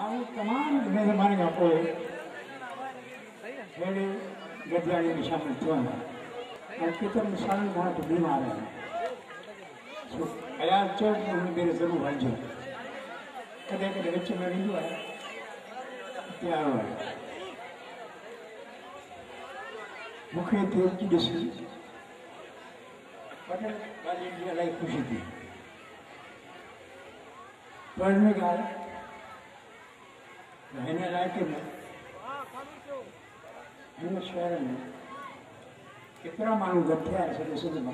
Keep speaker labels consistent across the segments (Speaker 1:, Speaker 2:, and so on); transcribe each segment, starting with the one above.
Speaker 1: आओ तमाम मेहरबानी का कोई हेड़े गद्याणी में शामिल थियो है और कितने साल घाट बीमार है सो अयाज चौक में मेरे जरूर हलजो कदे कदे विच में वेंदो है तैयार है मुखे तेल की ॾिसी पटल वाली जी इलाही खुशी थी पर में ॻाल्हि हिन इलाइक़े में हिन शहर में केतिरा माण्हू गॾु थिया सॼे सिंध मां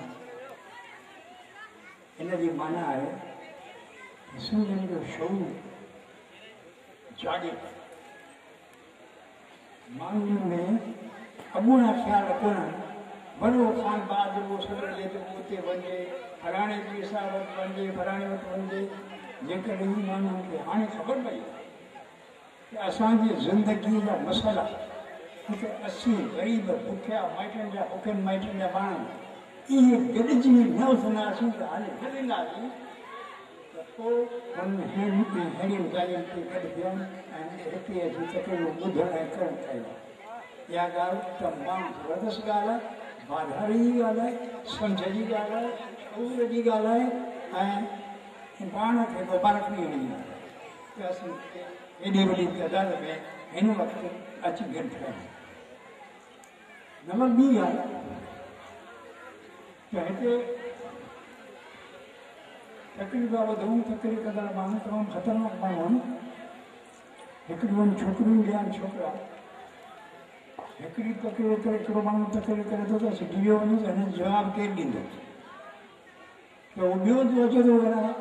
Speaker 1: हिन जी माना आहे सिंधियुनि जो शऊर जाॻे माण्हुनि में अॻूणा ख़्याल कोन वॾो खान बाद उहो सॼो उते वञे फलाणे जी सां वटि वञे फलाणे वटि वञे जेकॾहिं माण्हुनि खे हाणे ख़बर पई कि असांजी ज़िंदगीअ जा मसइला हिते असीं ग़रीब बुखिया माइटनि जा बुखियनि माइटनि जा माण्हू इहे गॾिजी न उथंदासीं त हाणे हलंदासीं त पोइ हुनमें अहिड़ियुनि ॻाल्हियुनि खे गॾु थियनि ऐं हिते अची तकलीफ़ ॿुधण ऐं करणु कयो इहा ॻाल्हि तमामु ज़बरदस्त ॻाल्हि आहे वाधारे जी ॻाल्हि आहे सम्झ जी ॻाल्हि आहे शऊर जी ॻाल्हि आहे ऐं पाण खे मुबारक ॾियणी आहे त असीं एॾी वॾी तइदाद में हिन वक़्तु अची गॾु थिया नंबर ॿी ॻाल्हि त हिते तकलीफ़ वधूं तकलीफ़ कंदड़ माण्हू तमामु ख़तरनाक माण्हू आहिनि हिकिड़ियूं छोकिरियूं ॿिया छोकिरा हिकिड़ी तकलीफ़ करे हिकिड़ो माण्हू तकलीफ़ करे थो त सिधी वियो वञे त हिन जवाबु केरु ॾींदो त उहो ॿियो जो अचे थो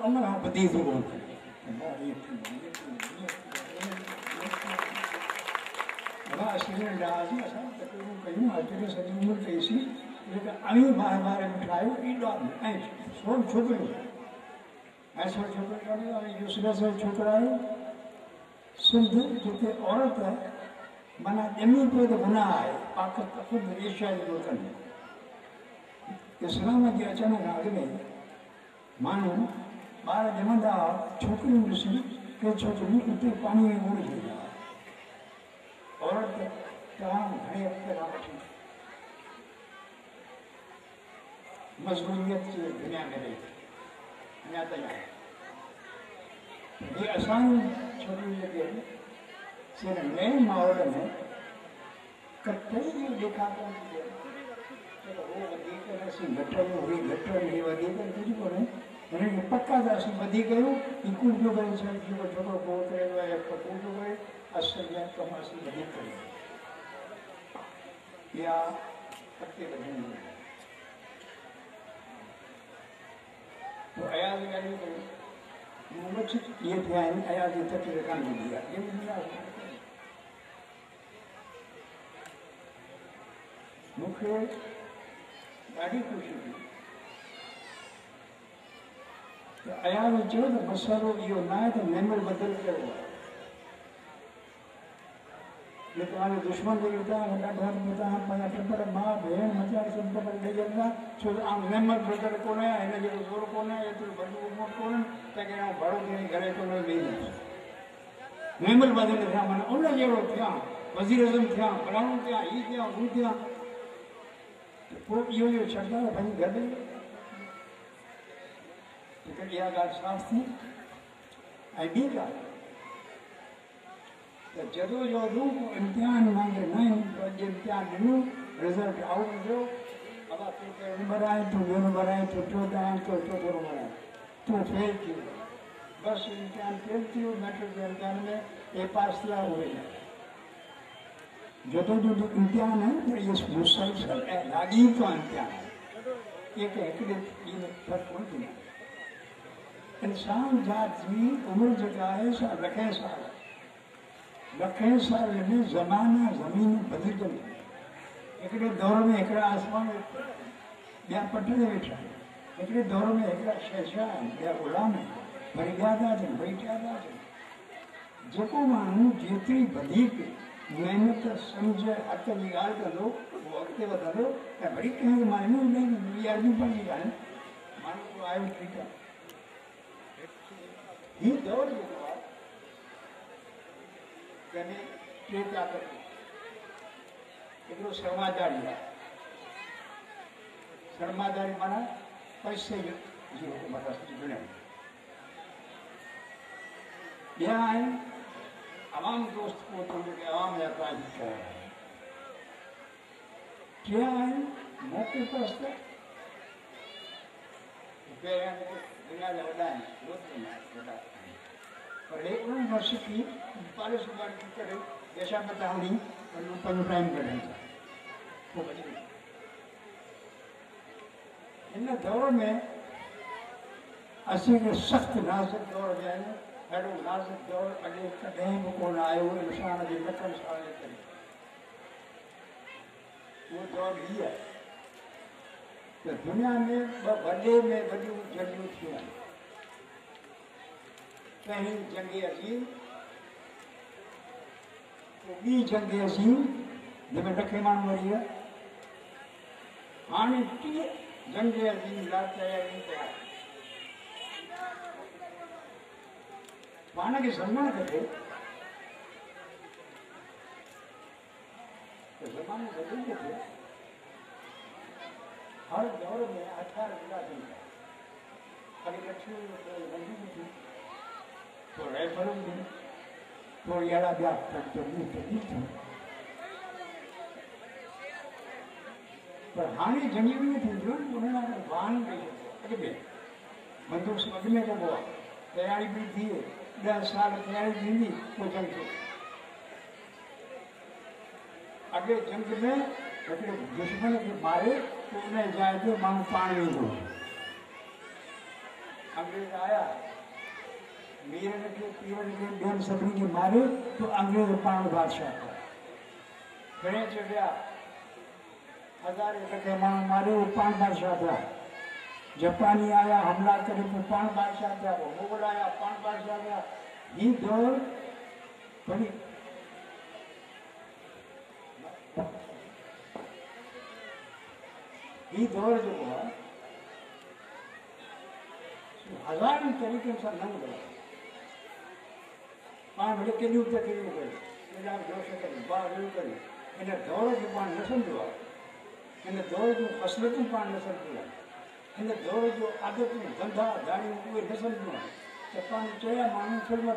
Speaker 1: उन खां वधी थो असां तकलीफ़ूं कयूं अॼु सॼी उमिरि कईसीं जेका आयूं ॿार ॿार ठाहियो ईंदा ऐं सोन छोकिरियूं ऐं सोन छोकिरियूं कान्हे इहो सिधा सिधा छोकिरा आहियो सिंध जिते औरत माना ॼमी पियो त गुनाह आहे पाकिस्तान ख़ुदि एशिया जे मुल्कनि में इस्लाम जे अचण खां अॻु में माण्हू ॿार ॼमंदा हुआ छोकिरियूं ॾिसी के छोकिरियूं उते पाणीअ में ॿुड़ी वेंदा हुआ औरत तमामु घणे वक़्त खां वठी मज़लूमियत जी दुनिया में रही अञा ताईं आहे ये असांजी छोकिरियूं जेके आहिनि से नए माहौल में कतई ॾेखा कोन थी थिए हो वधीक असीं घटि आहियूं हे घटि आहिनि हे वधीक कुझु कोन्हे हिनखे पका त असीं वधीक कयूं हिकु जो करे जेको छोकिरो पोइ कयो आहे पको जो करे असर जा कम असीं वधीक कयूं या अॻिते वधणी पोइ अयाज़ ॻाल्हियूं कयूं मुछ इहे थिया आहिनि अयाज़ जी तकलीफ़ कान ॾींदी आहे मूंखे ॾाढी ख़ुशी थी त अयाज़ चयो त मसइलो इहो न आहे त मेमोरी बदिल कयो आहे जे तव्हांजो दुश्मन जेके तव्हांखे ॾाढा तव्हां पंहिंजा टबर माउ भेण मचा सभु टबर ॾेई वेंदा छो त आउं मेमर बदिल कोन्हे हिन जो ज़ोर कोन्हे एतिरो वॾो उमिरि कोन्हे त की आउं भाड़ो ॾेई घरे कोन वेही मेमर बदिल थिया माना उन जहिड़ो थिया वज़ीर अज़म थिया फलाणो थिया हीअ थिया हू थिया पोइ इहो इहो छॾंदा पंहिंजी गॾु हिकु इहा ॻाल्हि साफ़ थी ऐं ॿी ॻाल्हि त जदो जदू इम्तिहान मांगे न अॼु इम्तिहान ॾिनो रिज़ल्ट आउट थियो बाबा तूं कहिड़ो नंबर आहे तूं ॿियो नंबर आहे तूं टियों आहे तूं चोथों नंबर आहे तूं फेल थी वियो बसि इम्तिहान फेल थी वियो मैट्रिक जे इम्तिहान में ए पास थिया उहे न जदो जो इम्तिहान आहे त इहो मुसलसल ऐं लाॻीतो इम्तिहान आहे इहे हिकिड़े ॾींहं में फ़र्क़ु कोन थींदो आहे इंसान ज़ात जी उमिरि जेका आहे सा लखे साल में ज़माना ज़मीन बदिलजनि हिकिड़े दौर में हिकिड़ा आसमान ॿिया पट ते वेठा आहिनि हिकिड़े दौर में हिकिड़ा शहशाह आहिनि ॿिया ग़ुलाम आहिनि वरी ॿिया था अचनि वरी टिया था अचनि जेको माण्हू जेतिरी वधीक महिनत सम्झ हथ जी ॻाल्हि कंदो उहो अॻिते वधंदो ऐं वरी कंहिं माण्हू ॿी अर्ज़ियूं पंहिंजी ॻाल्हि माण्हू आयो ठीकु आहे ही दौर जेको आहे कंहिंमें टे ताक़त हिकिड़ो सरमादारी आहे। सरमादारी माना पैसे जी हुकूमत दुनिया में। ॿिया आहिनि आवाम दोस्त पोइ जेके आवाम जा काज कया आहिनि। टे आहिनि मौक़े परस्त पहिरियां जेके दुनिया जा वॾा आहिनि वॾा आहिनि पर हे उन्हनि खां सिखी पालिश वारी करे देशा मथां हली पंहिंजो टाइम कढनि था पोइ बची इन दौर में असीं सख़्तु नाज़ुक दौर में आहियूं। अहिड़ो नाज़ुक दौर अॻे कॾहिं बि कोन आयो इंसान जे लखनि साल जे करे। उहो दौर हीअ आहे त दुनिया में वॾे में वॾियूं जंगियूं थियूं आहिनि। पहिरीं जंग अज़ीम, पोइ ॿी जंग अज़ीम जंहिंमें लखे माण्हू मरी विया। हाणे टीह जंग अज़ीम लाइ तयारी कया। पाण खे सम्झणु खपे त ज़मानो बदिलजे पियो। हर दौर में हथियार जुदा थियनि था। कॾहिं लठियूं बंदूकूं थियूं, पोइ राइफलूं थियूं, पोइ अहिड़ा ॿिया थियूं। पर हाणे जंगियूं ईअं थींदियूं आहिनि उन्हनि लाइ वाहन ॾेई छॾियो। अॻ में बंदूक अॻ में कबो आहे, तयारी बि थिए 10 साल तयारी थींदी पोइ जंग थियो। अॻे जंग में हिकिड़े दुश्मन खे मारे पोइ उन जाइ ते माण्हू पाण वेंदो। अंग्रेज आया मीरनि खे पीरनि खे ॿियनि सभिनी खे मारे पोइ अंग्रेज पाण बादशाह थिया। घणे चढ़िया हज़ारे लखे माण्हू मारे उहे पाण बादशाह थिया। जापानी आया हमला करे पोइ पाण बादशाह थिया। पोइ मुगल आया पाण बादशाह थिया। ही दौर बड़ी ही दौर जेको आहे हज़ारनि तरीक़नि सां न मिलंदो। पाण भले केॾियूं तकलीफ़ूं कयूं, केॾा जोश कयूं, बाज़ू कयूं, हिन दौर खे पाण न सम्झो आहे। हिन दौर जूं ख़सलतूं पाण न सम्झो आहे। हिन दौर जो आदतूं धंधा धाड़ियूं उहे न सम्झो आहे त पाण चया माण्हू फिल्म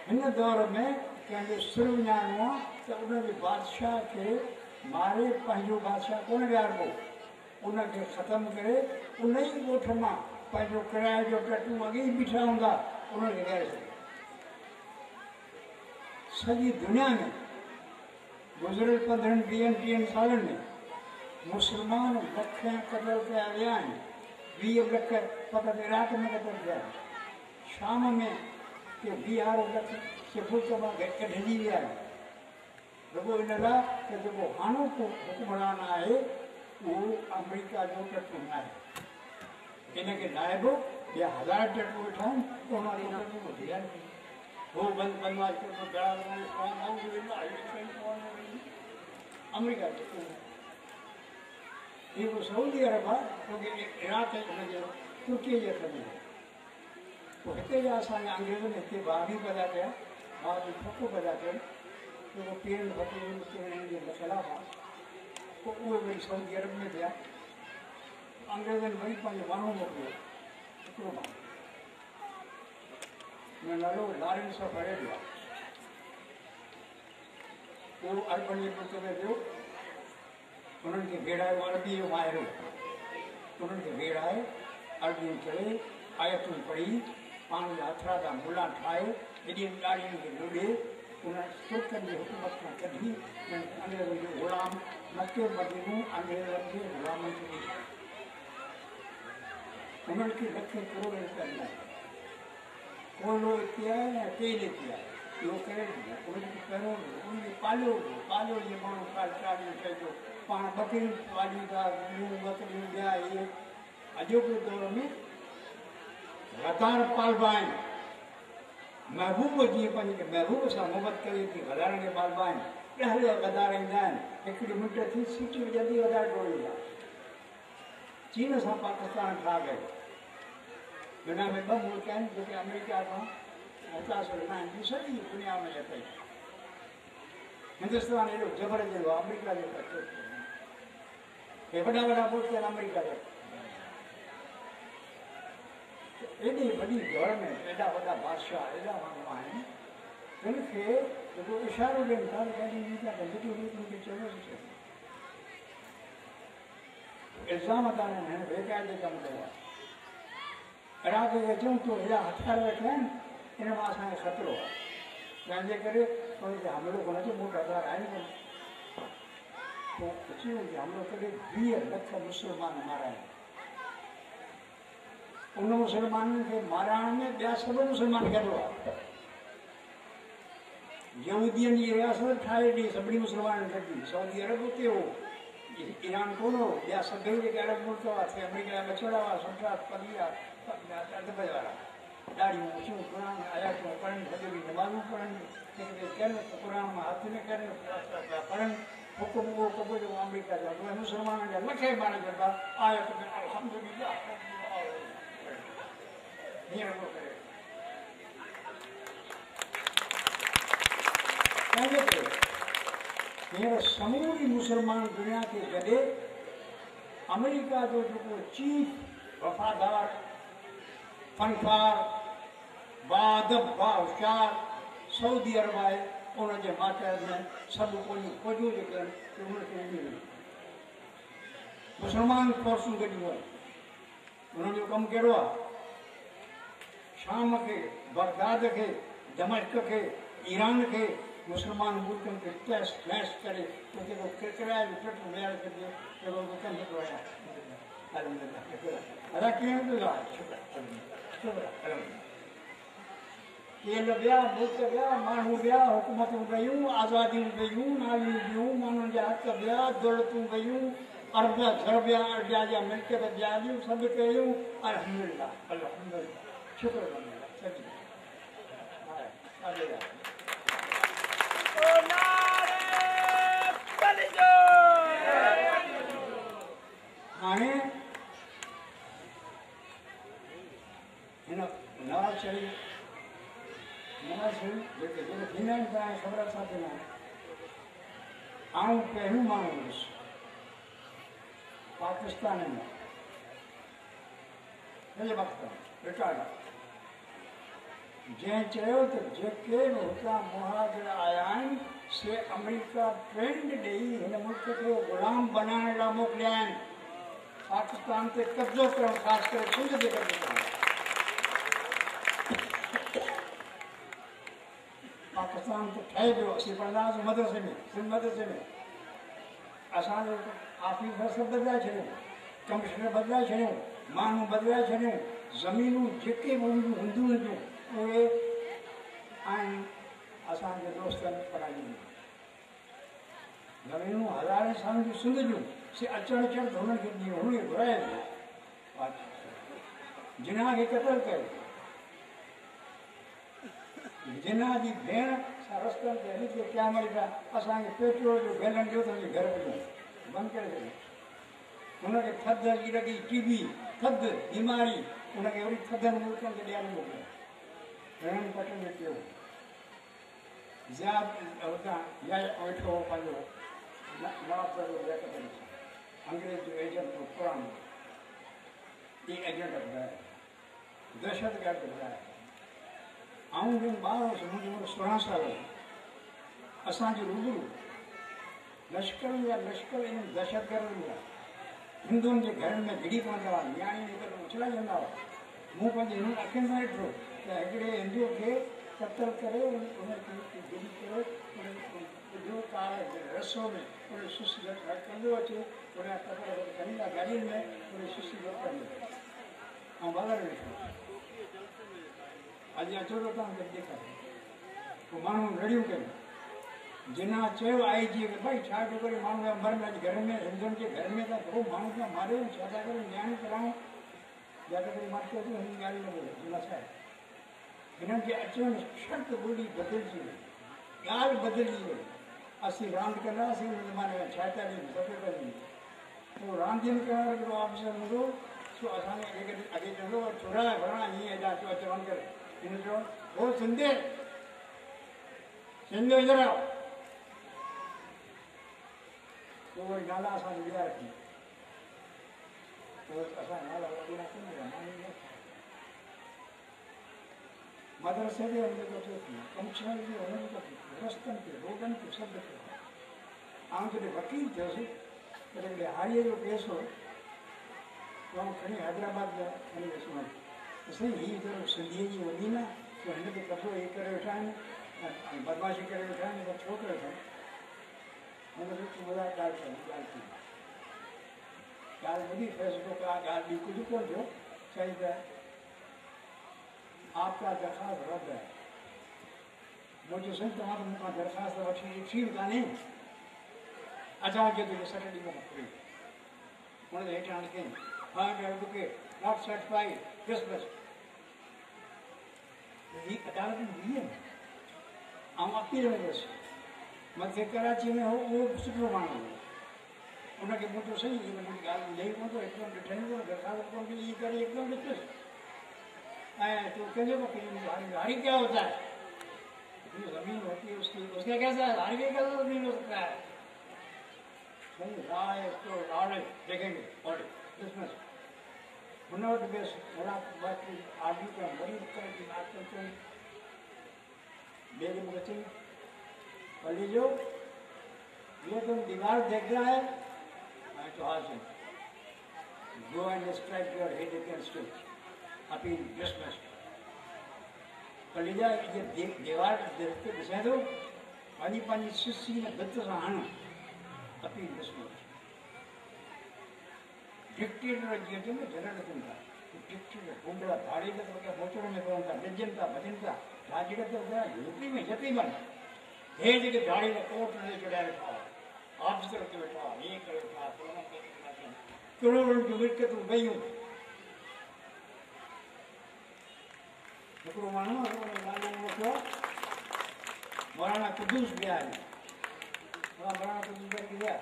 Speaker 1: हिन दौर में कंहिंजो सिर विञाइणो आहे त उनजे बादशाह खे मारे पंहिंजो बादशाह कोन विहारिबो। उनखे ख़तमु करे उन ई ॻोठ मां पंहिंजो किराए जो टटू अॻे ई बीठा हूंदा उन्हनि खे ॻाए छॾियो। सॼी दुनिया में गुज़िरियल 15-20 सालनि में मुस्लमान लख क़तल कया विया आहिनि। 20 लख फ़क़ति इराक में क़तल थिया आहिनि। शाम में के 12 लख सिफुत मां कढिजी विया आहिनि। रुॻो इन लाइ त जेको हाणोको हुकुमरान आहे उहो अमेरिका जो टटू न आहे। इनखे नाइबो ॿिया 1000 टटू वेठा आहिनि। वो बनवास अमेरिका ये सऊदी अरब आहे क्योंकि इराक तुर्की जे हथ में पोइ हिते जा असांजा अंग्रेज़नि हिते भाभी पैदा कया, भाभी ठको पैदा कयो जेको पीरनि फ़क़ीरनि जे ख़िलाफ़ु आहे। पोइ उहे वरी सऊदी अरब में थिया। अंग्रेज़नि वरी पंहिंजो माण्हू मोकिलियो, हिकिड़ो माण्हू हुन नालो लॉरेंस ऑफ अरेबिया। उहो अरबनि जे मुल्क में वियो। उन्हनि खे भेड़ायो, अरबी जो माहिर हो। उन्हनि खे भेड़ाए अरबियूं करे आयतूं पढ़ी पाण जा हथरादा मुला ठाहे हेॾियुनि ॾाढ़ियुनि खे लुॾे उन्हनि तुर्कनि जी हुकूमत खां कढी अंग्रेज़नि जो ग़ुलाम मके मदीनो अंग्रेज़नि जे ग़ुलामनि खे ॾेई छॾियो। उन्हनि खे लखे करोड़ रुपया ॾिना। कोलो हिते आहे ऐं तेल हिते आहे इहो करे ॾिनो। उनखे पहिरियों उनखे पालियो जीअं माण्हू चालीह चइजो पाण बकरियूं पालियूं था, बकरियूं ॿिया इहे अॼोके दौर में गदार पालबा आहिनि। महबूब जीअं पंहिंजे महबूब सां मोहबत करे थी गदारनि खे पालबा आहिनि। 10 गदार ईंदा आहिनि, हिकिड़ी मिंट थी सीटी वॼंदी गदार डोड़ींदा। चीन से पाकिस्तान खा गए दुनिया में 2 मुल्क आहिनि जेके अमेरिका खां मुतासिर न आहिनि सॼी दुनिया में अथई हिंदुस्तान एॾो जबर जहिड़ो आहे अमेरिका जे पटे हे वॾा वॾा मुल्क आहिनि अमेरिका जा एॾी वॾी गवर्नमेंट एॾा वॾा बादशाह एॾा माण्हू आहिनि जिन खे जेको इशारो ॾियनि था उनखे चवणो इल्ज़ाम था ॾियनि बेक़ाइदे कमु कयो आहे इराक खे अचूं तो हेॾा हथियार वेठा आहिनि इन मां असांखे ख़तरो आहे तंहिंजे करे उनखे हमिलो कोन अचे मूं वटि हथियार आहिनि कोन पोइ अची वञे हमिलो करे 20 लख मुस्लमान मारिया उन मुसलमाननि खे माराइण में ॿिया सभु मुसलमान गॾु आहे यहूदियुनि जी रियासत ठाहे ॾी सभिनी मुसलमाननि गॾु सऊदी अरब उते हो ईरान कोन हो ॿिया सभई जेके अरब मुल्क हुआ अमेरिका जा बछड़ा हुआ सुठा पलिया अदब वारा ॾाढियूं ऊचियूं क़ुर आयातूं पढ़नि सॼो ॾींहुं नमाज़ूं पढ़नि हिकिड़े कनि क़ुर में हथ में कनि पढ़नि हुकुम उहो कबो जेको अमेरिका जा उहे मुस्लमाननि जा लखे मारे छॾिबा आयत में अल्हम्दुलिल्लाह हीअं नथो करे तंहिंजे करे हींअर समूरी मुसलमान दुनिया खे गॾे अमेरिका जो जेको चीफ वफ़ादार फनकार बादब बाहुशार सऊदी अरब आहे उनजे मातहत में सभु कोन्हियूं फ़ौजूं जेके आहिनि उनखे ईंदियूं आहिनि मुसलमान फोर्सूं गॾियूं आहिनि उन्हनि जो कमु कहिड़ो आहे शाम खे बगदाद खे दमिश्क खे ईरान खे मुसलमान मुल्कनि खे तहस नहस करे उते को किराए जो ट्रक विहारे छॾिजे जेको कमु थो अदा कीअं थो तेल ॿिया मुल्क ॿिया माण्हू ॿिया हुकूमतूं कयूं आज़ादियूं कयूं नालियूं ॾियूं माण्हुनि जा हक़ ॿिया दौलतूं कयूं अरब घर ॿिया अरबिया जा मिल्कियत ॿिया ॾियूं सभु कयूं अल्हम्दुलिल्लाह अल्हम्दुलिल्लाह शुक्र हाणे हिन नवाज़ शरीफ़ जेके थींदा आहिनि तव्हांखे ख़बर सां थींदा आहिनि आऊं पहिरियों माण्हू हुयुसि पाकिस्तान में सॼे वक़्त रिकॉर्ड जंहिं चयो त जेके बि हुतां मुहाजिर आया आहिनि से अमेरिका ट्रेंड ॾेई हिन मुल्क खे ग़ुलाम बनाइण लाइ मोकिलिया आहिनि पाकिस्तान ते कब्ज़ो करणु ख़ासि करे सिंध ते कब्ज़ो करणु पाकिस्तान त ठहे पियो असीं पढ़ंदा हुआसीं मदरसे में सिंध मदरसे में असांजो ऑफिसर सभु बदिलाए छॾियूं कमिशनर बदिलाए छॾियूं माण्हू बदिलाए छॾियूं ज़मीनूं जेके बि हूंदियूं हुयूं उहे आहिनि असांजे दोस्तनि पढ़ायूं ज़मीनूं हज़ारे साल जूं सिंध जूं से अचणु अचणु त हुननि खे ॾींहुं हुनखे घुराए जिना खे क़तल कयो जिना जी भेण रस्तनि ते हली करे क्या मरी पिया असांखे पेट्रोल जो गैलन ॾियो त हुनजे घर में बंदि करे छॾियो हुनखे थधि जी लॻी टीबी थधि बीमारी हुनखे वरी थधनि मुल्कनि खे ॾियणु मोकिलियो घणनि पटनि में पियो हुतां वेठो हो पंहिंजो नवाब जो अंग्रेज जो एजेंट हो पुराणो ये एजेंट ॿुधाए दहशतगर्द ॿुधाए आऊं जॾहिं ॿार हुउसि मुंहिंजी उमिरि 16 साल हुई असांजे रूबरू लश्कर इन दहशतगर्द हुआ हिंदुनि जे घरनि में घिड़ी पवंदा हुआ नियाणी उछला वेंदा हुआ मूं पंहिंजे हिन अखियुनि सां ॾिठो त हिकिड़े हिंदुअ खे क़तल करे उनखे घिड़ी करे रसो में उन सुस कंदो अचे उन कपिड़ा खणी गाॾियुनि में उन सुस कंदो ऐं ॿार वेठो अॼु अचो त तव्हांखे ॾेखारियो पोइ माण्हू लड़ियूं कयूं जिना चयो आई जी खे भई छा थो करे माण्हू मरनि अॼु घर में हिंदुनि जे घर में त पोइ माण्हू खे मारियो छा था करे न्याणी करायूं या त कोई मटियो थी हिन ॻाल्हि न ॿुधो जिना छा आहे हिननि खे अचण शर्त ॿोली बदिलजी वई ॻाल्हि बदिलजी वई असीं रांदि कंदासीं हुन ज़माने में छा था ॾियूं सफ़ेद तो रांधीन कहा जो ऑफिसर मुझो सो असाने अगे चलो छोरा भरणा ये जा चो चवन कर इन जो वो सिंधे इधर आओ तो वो नाला असाने दिया रखी तो असा नाला वो ना नहीं मदरसे में हमने तो कमशा में हमने तो रस्तन के रोगन के शब्द के आम तो वकील थे उसे એટલે હારીએ જો કેસ હોય તો આમ ઘણી હૈદરાબાદ ઘણી વસ્તુમાં इसलिए ही जो सिंधी जी होगी ना तो हिन के कपड़ो ये करे वेठा आहिनि बदमाशी करे वेठा आहिनि त छो करे वेठा आहिनि हिन खे ॿुधाए ॻाल्हि ॿुधी फ़ैसिलो का ॻाल्हि ॿी कुझु कोन थियो चई त आपका दरख़्वास्त रद्द है मुंहिंजो साईं तव्हां त मूंखां दरख़्वास्त वठी ॾिठी कान्हे अचानक जो सैटरडे को पकड़ी उन्होंने हेठि हाणे कयईं find advocate not satisfied dismiss ही अदालत में हुई है ऐं अपील में बसि मथे कराची में हो उहो सुठो माण्हू हो उनखे मुंहिंजो सही मुंहिंजी ॻाल्हि ॾेई कोन थो हिकदमि ॾिठई कोन दरख़्वास्त कोन कई इहे करे हिकदमि ॾिठुसि ऐं तूं कंहिंजो वकील हारी क्या होता है ज़मीन होती है उसके कैसा है हारी कैसा ज़मीन हो सकता है सही राय तो ऑर्डर देखेंगे ऑर्डर डिसमिस मुनोट बेस थोड़ा बाकी आदमी का बड़ी तरह की बात करते हैं मेरे मुझे पढ़ लो ये तुम दीवार देख रहा है मैं तो हाथ से go and strike your head against it appeal dismiss पढ़ लीजिए ये दीवार देखते दिशा दो पानी पानी शिष्य में दत्त से हानो अपील डिसमिस डिक्टेटर जीते में जनरल था डिक्टेटर गुंडा धाड़ी का तो क्या मोचड़ों में कौन था निजन का भजन का राजी का तो क्या यूपी में जती बन हे जगह धाड़ी में कोर्ट ने चढ़ा रखा ऑफिसर के बैठा ये कर बैठा करोड़ों की विट के तो गई हूँ हिकिड़ो माण्हू नालो थियो मौलाना कुदूस बिहारी मौलाना कुदूस बिहारी गया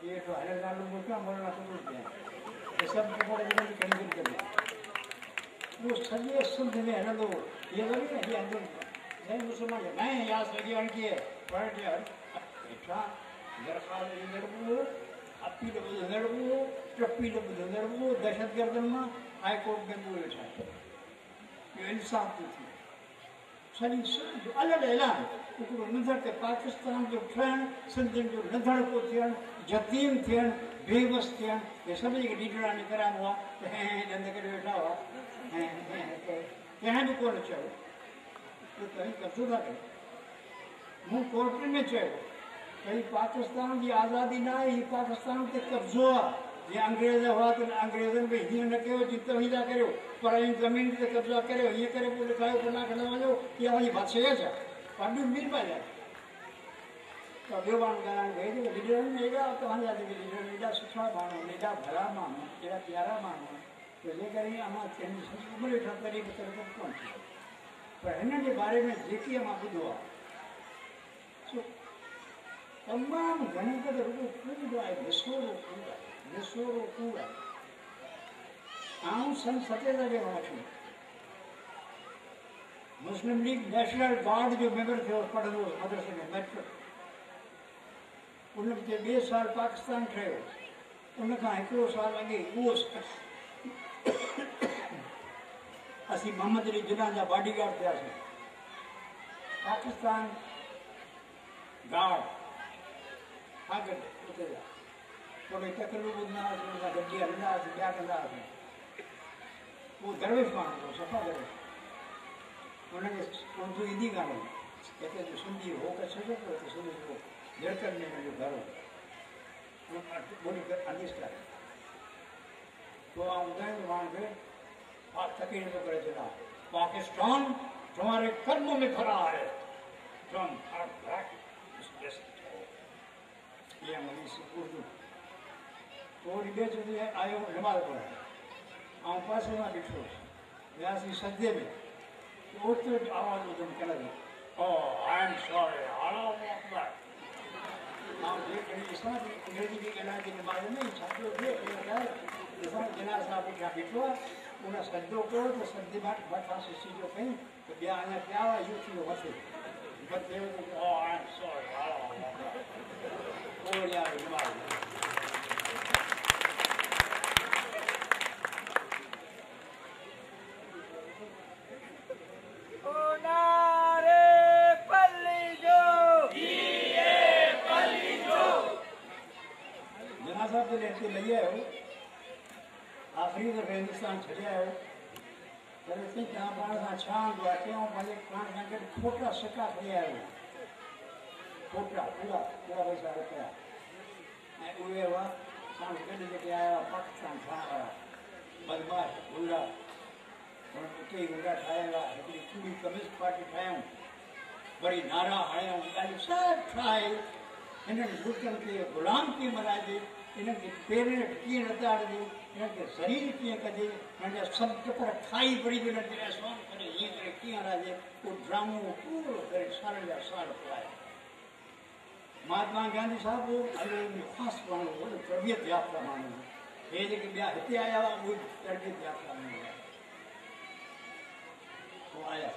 Speaker 1: ये तो हरे नालू बोलता मौलाना कुदूस बिहारी ये सब कपड़े जिन्हें कहीं कर वो सजे सुध में है ना तो ये लगे ये अंदर नहीं मुसलमान है नहीं यहाँ से लगी अड़की है पढ़ यार अच्छा दरखास्त इंदर वो अपील इंदर वो ट्रपील इंदर वो दहशतगर्द में हाई कोर्ट में बोले था ये इंसाफ थी सही अलग ऐलान हिकिड़ो नंढड़ ते पाकिस्तान जो ठहण सिंधियुनि जो नंढड़ को थियण यतीम थियण बेबस थियण हे सभिनी खे ॾींदड़ानी कराइणो आहे त ऐं ॾंद करे वेठा हुआ ऐं कंहिं बि कोन चयो तो कहीं कब्ज़ो था कयो मूं कोर्ट में चयो कहीं पाकिस्तान की आज़ादी ना आहे हीउ पाकिस्तान ते कब्ज़ो आहे जीअं अंग्रेज़ हुआ त अंग्रेज़नि बि हीअं न कयो जिते वञी था करियो पर इन ज़मीन ते कब्ज़ा करियो हीअं करे पोइ लिखायो पना खणी वञो इहा वञी बादशाह छा पाॾियूं मीर पाए त ॿियो माण्हू ॻाल्हाइण भई लीडर में एॾा तव्हांजा जेके लीडर एॾा सुठा माण्हू एॾा भला माण्हू एॾा प्यारा माण्हू त जेकर ईअं अमां थियनि उमिरि वेठा तॾहिं बि तरक़ कोन थियो पर हिन जे बारे में जेकी मां ॿुधो आहे सो तमामु घणी त रुॻो कूड़ आहे विसोरो कूड़ आहे आऊं सन 77 में वठी मुस्लिम लीग नेशनल गार्ड जो मेंबर थियो पढ़ंदो हुओ मदरसे में मैट्रिक उन ते 2 साल पाकिस्तान ठहियो उनखां हिकिड़ो साल अॻे उहो असीं मोहम्मद अली जिन्ना जा बॉडीगार्ड थियासीं पाकिस्तान गार्ड आगे उते जा थोड़ी तकलीफ़ ॿुधंदा हुआसीं उन सां गॾिजी हलंदा हुआसीं ॿिया कंदा हुआसीं उहो दरवेश माण्हू हो सफ़ा दरवेश उनखे उर्दू ईंदी कान हुई हिते जो सिंधी हो कच्छ जो पियो त सिंधी हो झड़कनि में हुनजो घर हो ॿोली अंडरस्टैंड तो आउं ॿुधाईंदो माण्हू खे तकलीफ़ तो करे चला पाकिस्तान तुम्हारे कर्मों में खड़ा है तुम हर ब्लैक ये अंग्रेजी उर्दू तो ॿिए चवंदी आयो नमाज़ पढ़ण ऐं पासे मां ॾिठो वियासीं सजे में ओतिरो आवाज़ ॿुधमि कन ओ आई एम सॉरी मां जे कॾहिं ॾिसां थी अंग्रेजी जी ॻाल्हाए जे बारे में छापियो थिए ॾिसां जना साहब पुठियां बीठो आहे उन सजदो कयो त सजदे मां मथां सिसी जो कईं त ॿिया अञा पिया हुआ इहो थी वियो मथे but they were like, oh, I'm sorry. Oh, yeah, जना साहब तो लेते लई आयो आखिरी दफ़े हिंदुस्तान छॾे आयो पर हिते तव्हां पाण सां छा हूंदो आहे चयूं पंहिंजे पाण सां गॾु खोटा सिका खणी आयो खोटा पूरा पूरा पैसा रुपया ऐं उहे हुआ सां गॾु जेके आया पाकिस्तान ठहण वारा बदमाश गुंडा उते ई गुंडा ठाहिया हुआ हिकिड़ी पूरी कम्युनिस्ट पार्टी ठाहियूं वरी नारा हणियूं ॻाल्हियूं सभु ठाहे हिननि मुल्कनि खे ग़ुलाम कीअं बणाइजे हिननि खे पेरनि कीअं लताड़जे हिननि खे ज़रीर कीअं कजे हिननि जा सभु चकर खाई पड़ी हिननि खे एहसानु करे हीअं करे कीअं हलाइजे उहो ड्रामो पूरो करे सालनि जा साल पढ़ाया महात्मा गांधी साहिबु हलो ख़ासि माण्हू हो तरबियत याफ़्ता माण्हू हे जेके ॿिया हिते आया हुआ उहे तरबियत याफ़्ता माण्हू हुआ पोइ आया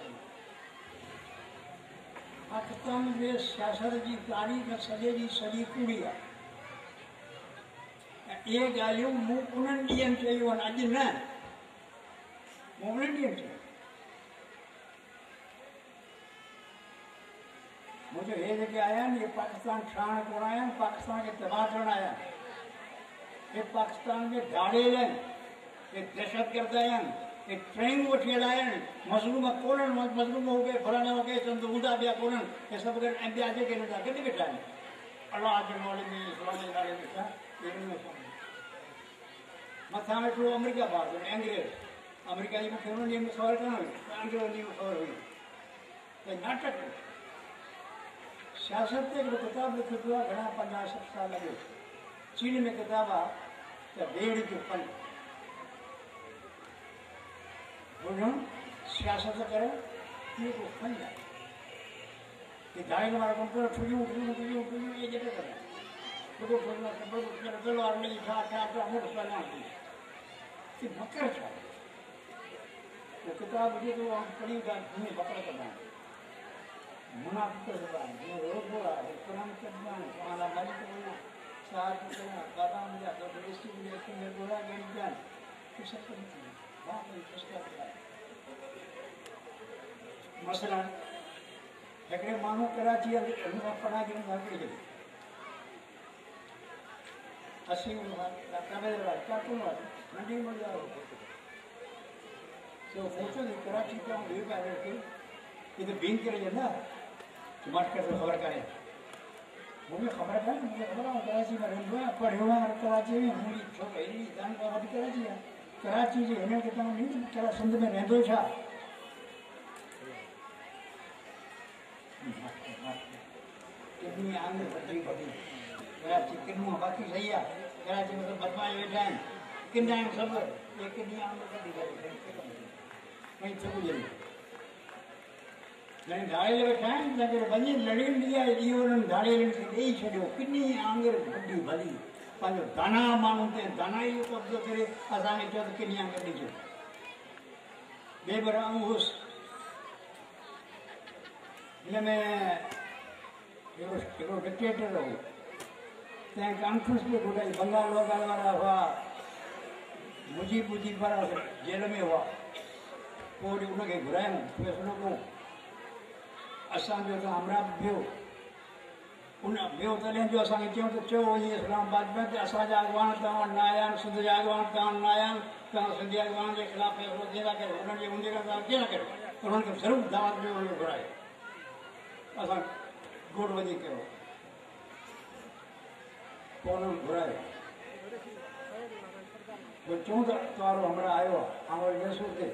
Speaker 1: पाकिस्तान जे सियासत जी तारीख़ सॼे जी सॼी कूड़ी आहे ऐं इहे ॻाल्हियूं मूं उन्हनि ॾींहंनि चयूं आहिनि अॼु न मूं उन्हनि ॾींहंनि चयूं मुंहिंजो हे जेके आया आहिनि इहे पाकिस्तान ठहण कोन आया आहिनि पाकिस्तान खे तबाह करणु आया आहिनि हे पाकिस्तान जे ढाड़ेल आहिनि हे दहशतगर्द आहिनि हे ट्रेनिंग वठी हलिया आहिनि मज़लूम कोन्हनि मज़लूम हो गए फलाना हो गए चंद हूंदा ॿिया कोन्हनि हे सभु गॾु ऐं ॿिया जेके हिन सां गॾु वेठा आहिनि अलाह जे नाले में इस्लाम जे नाले में छा मथां वेठो अमेरिका बार अंग्रेज़ अमेरिका जी मूंखे हुन ॾींहं में ख़बर कोन हुई अंग्रेज़ ॾींहं में ख़बर हुई त नाटक सियासत ते हिकिड़ो किताबु लिखियो पियो आहे घणा 50-60 साल अॻु चीन में किताबु आहे त भेड़ जो फल ॿुधो सियासत करे इहो को फल आहे कि दाइल वारा कमु कयो ठुलियूं इहे जेके करे तलवार मिली छा मोट पहला कि बकर छा वो किताब हुजे तो पढ़ी घुमी बकर कंदा आहिनि मुनाफ़िक़ कंदा आहिनि रोज़ो आहे क़ुरान कंदा आहिनि तव्हांजा मालिक वञा साथ कया बादाम जा तो टेस्टी में गोला ॾियनि पिया आहिनि सभु कमु थी मसइला हिकिड़े माण्हू कराची हुन खां पढ़ाई करण लाइ 80 नंढी उमिरि जा सोचो कराची का ये तो बीन करे ना स्मार्ट कर खबर करें मुझे खबर है मुझे खबर है कराची में रहंदो आहे पढ़ियो आहे कराची में मुंहिंजी छोकिरी जान का वधीक कराची आहे कराची जे हिन खे तव्हां नहीं कहिड़ा सिंध में रहंदो छा कितनी आंग बड़ी बड़ी कराची किन्नू बाकी सही है कराची में तो बदमाश बैठा है किन्ना सब ये कितनी आंग बड़ी बड़ी नहीं सब जल्दी नहीं ढाड़े बैठा है अगर वञी लड़ी दिया इहो उन्हनि ढाड़ेलनि खे ॾेई छॾियो किनी आंगर वॾी भली पंहिंजो दाना माण्हू ते दानाई जो कब्ज़ो करे असांखे चयो त किनी आंगर ॾिजो बेबर अंगूस हिन में हिकिड़ो डिक्टेटर हो तंहिं कॉन्फ्रेंस बि घुराई बंगाल वगाल वारा हुआ मुजीब वारा जेल में हुआ पोइ वरी उनखे घुरायूं फ़ैसिलो कयो असांजो त अमरावती बियो उन बियो तॾहिं जो असांखे चयूं त चयो वञी इस्लामाबाद में त असांजा अॻवान तव्हां न आया आहिनि सिंध जा अॻवान तव्हां न आया आहिनि तव्हां सिंधी अॻवान जे ख़िलाफ़ु फ़ैसिलो कीअं था कयो उन्हनि जे हूंदे खां तव्हां कीअं था कयो उन्हनि खे ज़रूरु दावत ॾियो उन्हनि खे घुरायो असां गोड़ वञी कयो पोइ उन्हनि घुरायो पोइ चऊं त वारो हमरा आयो आहे ऐं वरी ॾिसो ते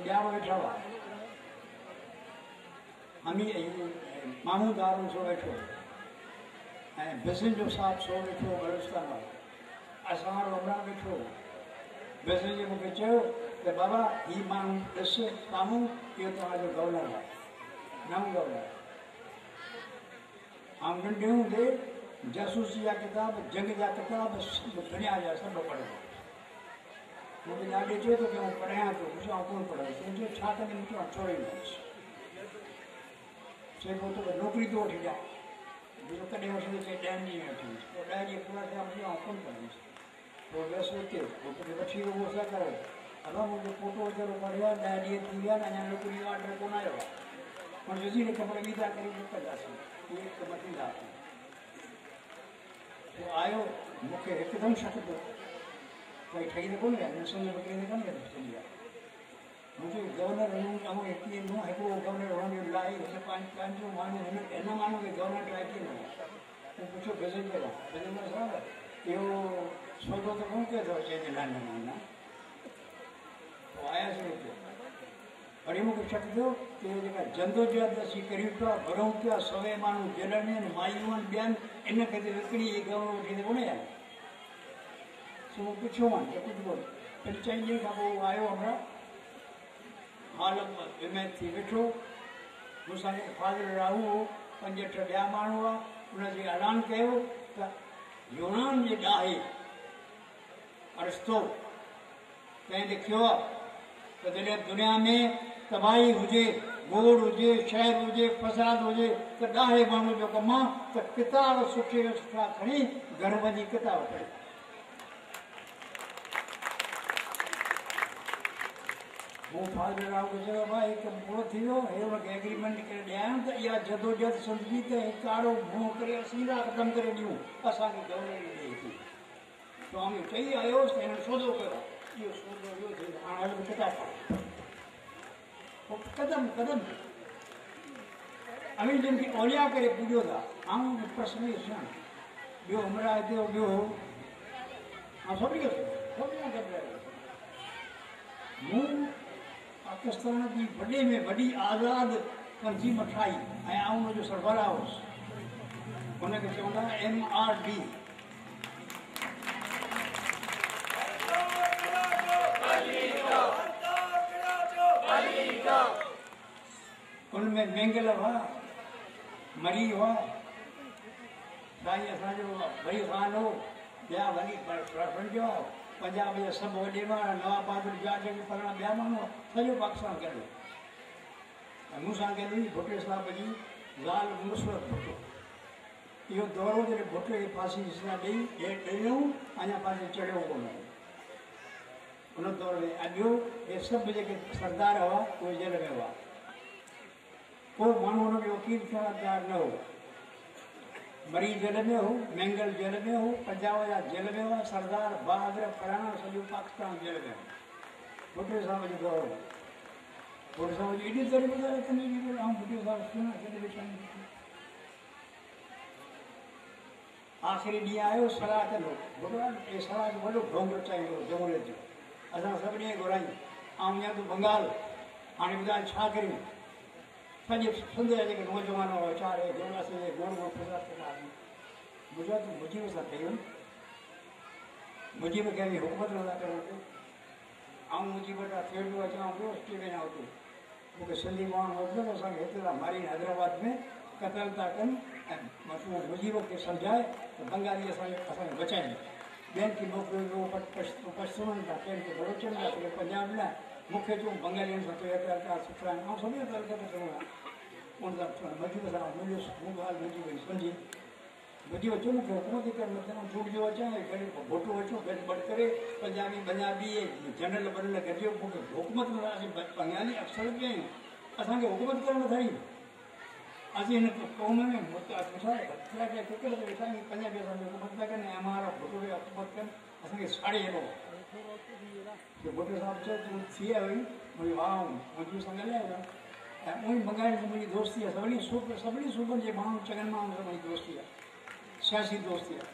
Speaker 1: ॿिया वेठा हुआ महमूद आरम सो वेठो ऐं बिज़न जो साहब सो वेठो बलूचिस्तान वारो असां वारो अमरा वेठो बिज़न जे मूंखे चयो त बाबा हीउ माण्हू ॾिस साम्हूं इहो तव्हांजो गवर्नर आहे नओं गवर्नर ऐं नंढे हूंदे जासूसी जा किताब, जंग जा किताब, सब दुनिया जा सब पढ़ो। मुझे ॾाढी चए थो कि आउं पढ़ायां थो, पुछां कोन पढ़ायो, तुंहिंजो छा कंदे मूंखे अचो ई न चए पोइ तोखे नौकिरी थो वठी ॾियां, ॿियो कॾहिं वठी चए 10 ॾींहं में वठी ॾिस, पोइ 10 ॾींहं पूरा थिया मुंहिंजो आउं कोन पढ़ाईंदुसि, पोइ वियसि हुते, पोइ तोखे वठी वियो छा करे, हलो मुंहिंजो फोटो वीचारो पढ़ियो, 10 ॾींहं थी विया, अञा नौकिरी जो ऑर्डर कोन आयो आहे, हाणे विझी रख पर वीज़ा करे मोकिलंदासीं, इहे कम थींदा। पोइ आयो, मूंखे हिकदमि शक पियो कोई ठही त कोन विया, मिसनि में वकील कोन विया चली आहे, मुझे गवर्नर ऐं हिकिड़ो गवर्नर हुन लाइ हिन पंहिंजो माण्हू हिन माण्हू खे गवर्नर ठाहे कीअं न मूं पुछियो गजेंद्र साहिबु इहो सौदो त कोन कयो अथव, चइजे न न पोइ आयासीं हुते, वरी मूंखे शक थियो कि इहे जेका जदोजहद असीं करियूं पिया, भरूं पिया, सवे माण्हू जेल में आहिनि, मायूं आहिनि, ॿियनि इन खे त विकिणी गवर्नर वठी त कोन आया, सो मूं पुछियो मां त कुझु कोन्हे, टिनि चइनि ॾींहंनि खां पोइ आयो हमरा हाल में थी वेठो, मूंसां फादर राहू हो, 5-8 ॿिया माण्हू हुआ, उनजे ऐलान कयो त यूनान जे ॾाहे अरिस्तो कंहिं लिखियो आहे त जॾहिं दुनिया में तबाही हुजे, गोड़ हुजे, शहर हुजे, फसाद हुजे, त ॾाहे माण्हू जो कमु आहे त किताब सुठे सुठा खणी घर वञी किताब पढ़े। वो फादर राव खे चयो भाई हिकु पूरो थी वियो, हे हुनखे एग्रीमेंट करे ॾियां त इहा जदोजहद सम्झी त कारो मुंहुं करे असीं था ख़तमु करे ॾियूं, असांखे गवर्नर ॾे थी। स्वामी चई आयोसि त हिन सौदो कयो, इहो सौदो इहो थींदो, हाणे हल किताब पढ़, पोइ कदम अमीर जिन खे औलिया करे पूॼो था, आऊं प्रश्न ई सुञाण, ॿियो हमरा हिते ॿियो ऐं सभिनी खे मूं पाकिस्तान की वॾे में वॾी आज़ाद तंज़ीम ठाही ऐं आउं हुनजो सरबराह हुउसि, हुनखे चवंदा MRD, उनमें मेंगल हुआ, मरी हुआ, साईं असांजो भई ख़ान हो, ॿिया वॾी सम्झो पंजाब जा सभु वॾे वारा नवाब बहादुर जा जेके फलाणा ॿिया माण्हू सॼो पाकिस्तान गॾु, ऐं मूंसां गॾु हुई भुटे साहिब जी ज़ाल नुसरत भुटो, इहो दौरो जॾहिं भुटे खे फांसी ॾेई ॾिनऊं अञा पासे चढ़ियो कोन हो उन दौर में, ऐं ॿियो इहे सभु जेके सरदार हुआ उहे जेल में हुआ, को माण्हू हुनखे वकील थियण तयारु न हो, मरी जेल में हो, मेंगल जेल में हो, पंजाब जा जेल में हुआ, सरदार बहादुर फलाणा सॼो पाकिस्तान जेल में हो, भुटे साहिब जो दौर हो, भुटे साहिब जी एॾी तरह ॿुधायो तॾहिं ऐं भुटे साहिब सुञा किथे वेठा आहिनि, आख़िरी ॾींहुं आयो सलाह कंदो, भुटे सलाह जो वॾो ढोंग रचाईंदो जमहूरियत जो, असां सभिनी खे घुरायूं, ऐं या तूं बंगाल, हाणे ॿुधाए छा करियूं, सॼे सिंध जा जेके नौजवान हुआ वीचारे देवदासी जे गोड़ गोड़ गुजरात गुजरात मुजीब सां कयूं, मुजीब खे बि हुकूमत नथा कनि, ऐं मुजीब वटां थिएटर अचां पियो अची वञा हुते, मूंखे सिंधी माण्हू मोकिलियो त असांखे हिते था मारीनि हैदराबाद में क़तल था कनि, ऐं मतिलबु मुजीब खे सम्झाए त बंगाली असांखे बचाइनि, ॿियनि खे मोकिलियो पश्चिमनि था, कंहिं खे बलोचनि था, कंहिं पंजाब लाइ, मूंखे चऊं बंगालियुनि सां तुंहिंजा तरीक़ा सुठा आहिनि, ऐं सभिनी तरीक़े ते चवणो आहे, उन सां मुजीब सां मिलियुसि, मूं ॻाल्हि मुंहिंजी वई सम्झी, मुंहिंजी अचो मूंखे हुकूमत कर मतिलबु छूट जो अचां, कॾहिं भोटो अचो गॾु करे पंजाबी जनरल बनरल गॾिजो, मूंखे हुकूमत में असीं बंगाली अफ़सर बि आहियूं, असांखे हुकूमत करणु नथा ईंदी, असीं हिन क़ौम में टिकट ते वेठा आहियूं, पंजाबी असांखे हुकूमत था कनि, ऐं हमारा भोटो खे हुकूमत कनि, असांखे साड़े हेॾो भुटे साहिबु चयो तूं थी आयो हुई, मुंहिंजो हा मुंहिंजी सां ॻाल्हायो, ऐं उहो ई बंगाली सां मुंहिंजी दोस्ती आहे, सभिनी सूबनि जे माण्हू चङनि माण्हुनि सां मुंहिंजी दोस्ती आहे, सियासी दोस्ती आहे,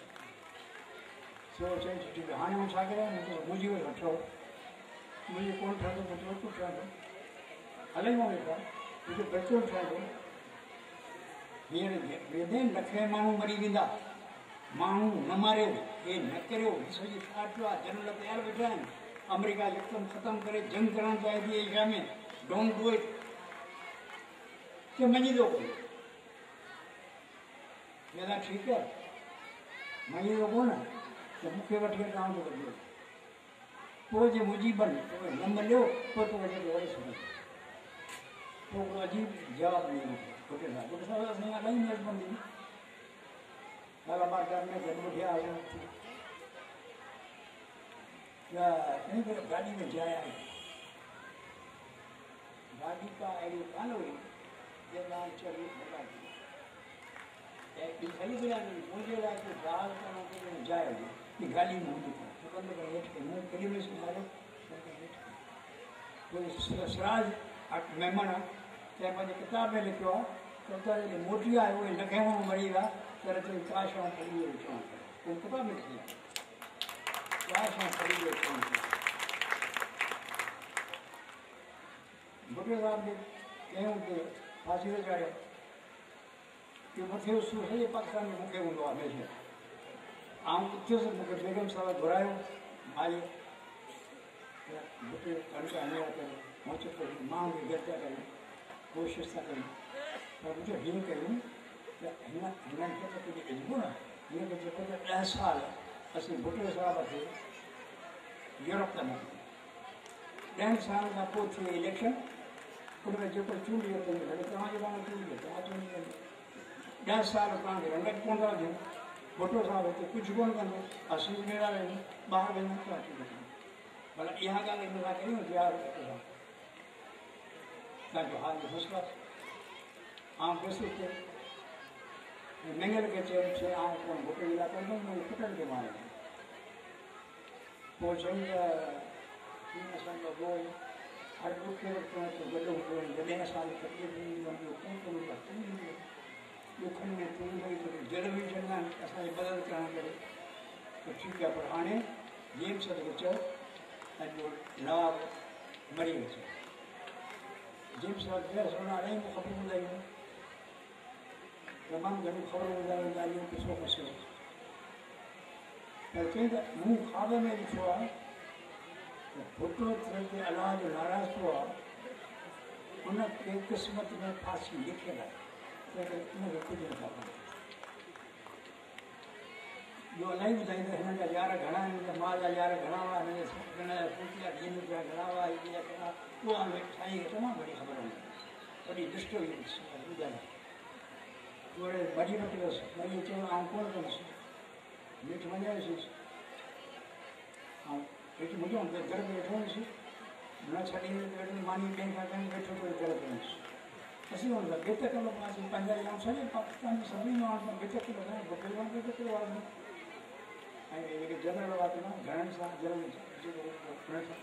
Speaker 1: सो चई सुठी ॻाल्हि, हाणे मां छा करियां, मुंहिंजी वटि वठो, मुंहिंजी कोन ठहंदो, मुंहिंजो वटि ठहंदो, हले मां वेठा, मुंहिंजो पेट्रोल ठहंदो, हींअर वेंदे लखे माण्हू मरी वेंदा, माण्हू न मारियो, हे न करियो, सॼी छा थियो आहे, जनरल तयारु वेठा आहिनि, अमेरिका यकदमि ख़तमु करे जंग करणु चाहे थी एशिया में, डोंट डू इट, कि मञी थो कोन, चवंदा ठीकु आहे, मैं ये को ना तो मुख्य वठी काम तो करियो तो जे मुजी बन तो नंबर लो तो वजह तो वही सुन तो अजीब जवाब नहीं होते साहब असं अलाई मेजबंदी वाला बात करने के मुझे आ गया या कहीं पर गाड़ी में जाया है गाड़ी का एरियो कान हुई ये नाम चली बता दी एक खाली बिना मुझे लगा कि बाहर का ना जाएगा ये गाड़ी में होती है तो बंद कर लेट के मुंह करी में से मारो तो सराज मेहमान ते मुझे किताब में लिखो तो ये मोटी आए वो लगे हुए मरीगा तरह से काश हम पढ़ी है वो किताब में लिखी काश हम पढ़ी है बुढ़े साहब ने कहीं के फांसी पे चढ़े कि मथे उस है पाकिस्तान में मुखे हूंदो आहे हमेशह आऊं उते से मूंखे बेगम साहब घुरायो आई बुढ़े कणिक हणिया करे मौज करे मां खे गॾु करे कोशिशि था कयूं पर मुंहिंजो हीअं कयूं त हिननि खे त कुझु अॼु न हिन खे जेको त 10 साल असीं बुटे साहब खे यूरोप था मोकिलियूं 10 साल खां पोइ थिए इलेक्शन उनमें जेको चूंडी अथई भले तव्हांजे पाण चूंडी तव्हां चूंडी 10 साल तव्हांखे रंगत कोन था ॾियूं भुटो साहब हिते कुझु कोन कंदो असीं मेरा वेंदो ॿाहिरि वेंदो तव्हां चूंडी भला इहा ॻाल्हि हिन सां कयूं प्यार तव्हांजो हाल विश्वास आउं पैसो थे मंगल के चयन से आउं कोन भुटे जी लाइ कंदुमि मुंहिंजे पुटनि खे मारे पोइ चई त असांजो बोल हर ॾुखे वक़्तु में तो गॾु हूंदो जॾहिं असांखे तकलीफ़ ईंदी आहे ॿियो कोन थो मिले तूं ॾींदो ॾुखनि में तूं ॾेई करे जल बि चवंदा आहिनि असांजी मदद करण करे त ठीकु आहे पर हाणे जेम्स खे चयो अॼु नवाब मरी वियो जेम्स साहब सोना अलाई मूं ख़बर ॿुधायूं तमामु घणियूं ख़बरूं ॿुधायूं ॻाल्हियूं पिसो पिसो पर चई त मूं ख़्वाब में ॾिठो आहे त भुटो थियण ते अलाह जो नाराज़ थियो आहे उन खे क़िस्मत में फांसी लिखियलु आहे त उनखे कुझु नथा कनि ॿियो इलाही ॿुधाईंदा हिन जा यार घणा आहिनि त माउ जा यार घणा हुआ हिन जा पुठिया धीअ जा घणा हुआ हीअ घणा उहा साईं खे तमामु घणी ख़बर हूंदी वॾी दुष्ट हुई ॿुधाए थोरे भॼी न पियोसि वरी चयो आउं कोन कंदुसि हेठि वञायोसीं ऐं हेठि मुंहिंजो घर में वेठो हुयुसि न छॾींदे वेठो मानी ॿियनि खां खणी वेठो पियो घर में हुयुसि असीं हुन सां भित कंदो पासीं पंहिंजा ऐं सॼे पाकिस्तान में सभिनी माण्हुनि सां भित किलो भुखे भित किलो आहे ऐं जेके जनरल हुआ घणनि सां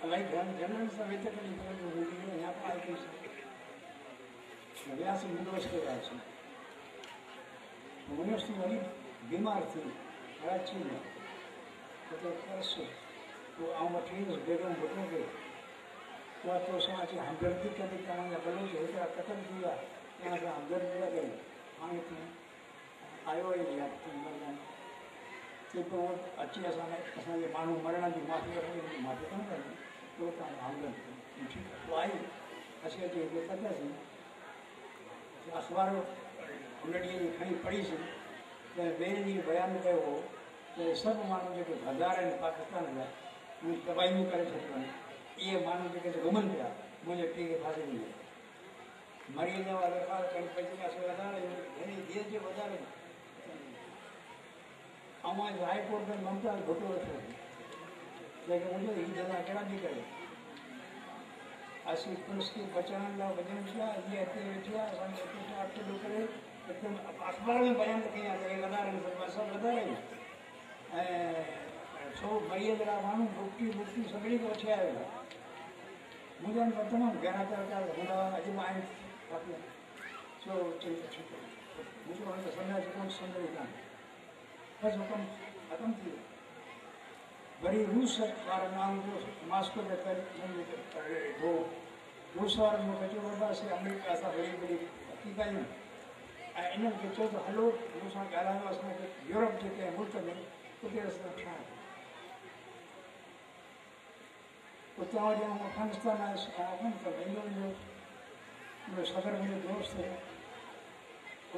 Speaker 1: इलाही घणनि जनरल सां विच कॾहिं या पाए कईसीं वियासीं यूनिवर्सिटी वियासीं यूनिवर्सिटी वरी बीमार थी कराची में हुते कर्स पोइ आउं वठी वियुसि बेगम भुटो खे उहा तोसां अची हमदर्दी कंदी तव्हांजा बलोच हेतिरा क़तल थी विया तंहिं सां हमदर्दी न कई हाणे तूं आयो ई चई पोइ उहो अची असांजे माण्हू मरण जी माफ़ी वठंदी माफ़ी कोन कंदी पोइ तव्हां हमदर्दी ठीकु आहे पोइ आई असीं अची हिते पतासीं अख़बार हुन ॾींहं जी खणी पढ़ीसीं त ॿिए ॾींहुं बयानु कयो हो त सभु माण्हू जेके गद्दार आहिनि पाकिस्तान जा उहे तबाहियूं करे छॾियूं आहिनि इहे माण्हू जेके घुमनि पिया मुंहिंजे पीउ खे फांसी ॾिनी मरीअ जा दरख़्वास्त खणी पइजी असां वधारे हिन धीअ जे वधारे ऐं हाई कोर्ट में ममता भुटो वेठो जंहिंखे मुंहिंजो हीअ जॻह कहिड़ा बि करे असीं पुलिस खे बचाइण लाइ वञूं पिया इहे हिते वेठी आहे असांखे हिते अटलो करे अख़बार में बयानु कई आहे त इहे वधारे सभु वधारे ऐं सो मरीअ जे लाइ माण्हू मुक्ति सभिनी खे वठी आयो मुंहिंजा अनुभव तमामु गहरा तरह हूंदा हुआ अॼु बि आहिनि काफ़ी सो चई त ठीकु आहे मुंहिंजो हाणे त सम्झाए कोन सम्झ ई कान बसि हुकुम ख़तमु थी वियो वरी रूस वारनि माण्हू मास्को जे हो रूस वारनि मूंखे चयो बाबासीं अमेरिका असां वरी वरी पकी कयूं ऐं इन्हनि खे चयो त हलो मूं सां ॻाल्हायो असांखे यूरोप जे कंहिं मुल्क में उते असां ठाहियूं उतां वरी आउं अफ़गानिस्तान आयुसि ऐं अफ़गानिस्तान वेंदो वेंदो मुंहिंजो सदर मुंहिंजो दोस्त हुयो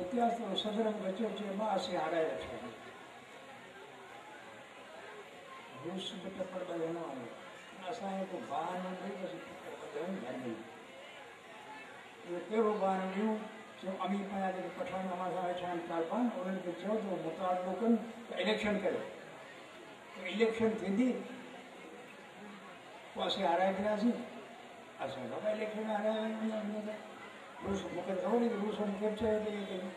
Speaker 1: उते आयुसि त सदर मूंखे चयो चयो मां असीं हाराए रखियो ऐं ॿिए ॾींहुं बयानु कयो हो त सभु माण्हू जेके गद्दार आहिनि पाकिस्तान जा उहे तबाहियूं करे छॾियूं आहिनि रूस में टप्पड़ बजाना वाले असांखे को बाहर न मिले बस टप्पड़ बजाने घर में ये कहिड़ो बाहर मिलियो जो अमीर पाया जेके पठान हमारे सां वेठा आहिनि तालिबान उन्हनि खे चयो त मुतालबो कनि त इलेक्शन कयो त इलेक्शन थींदी पोइ असीं हाराए छॾियासीं असां बाबा इलेक्शन में हाराए वञूं रूस मूंखे ख़बर ई रूस मूंखे बि चयो त इहे कयूं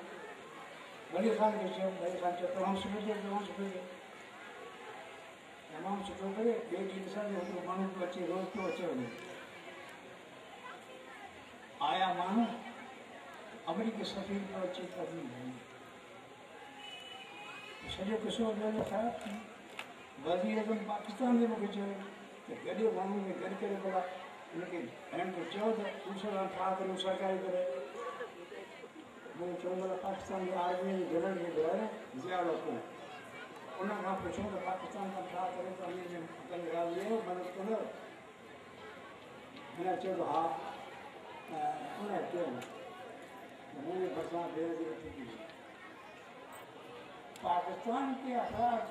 Speaker 1: वली ख़ान खे चयो वली ख़ान चयो तमामु सुठो थियो तमामु सुठो थियो तमामु सुठो करे ॿिए ॾींहुं ॾिसां हिकिड़ो माण्हू पियो अचे रोज़ पियो अचे वञे आया माण्हू अमरीकी सफ़ीर पियो अचे तकलीफ़ सॼो किसो ॾाढो ख़राबु थी वज़ीर अज़म पाकिस्तान जे मूंखे चयो त गॾे माण्हुनि खे गॾु करे भला हुनखे हिननि खे चयो त दूसरा छा करियो सरकारी करे मूंखे चयो भला पाकिस्तान जे आर्मी जे जनरल खे घुरायो ज़ियारो पोइ उन खां पुछो त पाकिस्तान खां छा करे त अमीर में कंहिं ॻाल्हि इहो मदद कंदो हिन चयो त हा उन चयो मुझे बरसात बेरोजगारी पाकिस्तान के अफराद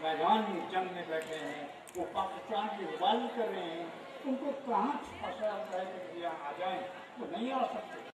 Speaker 1: मैदान में जंग में बैठे हैं वो पाकिस्तान की हिफाजत कर रहे हैं उनको कहाँ फंसा है कि यहाँ आ जाएं वो नहीं आ सकते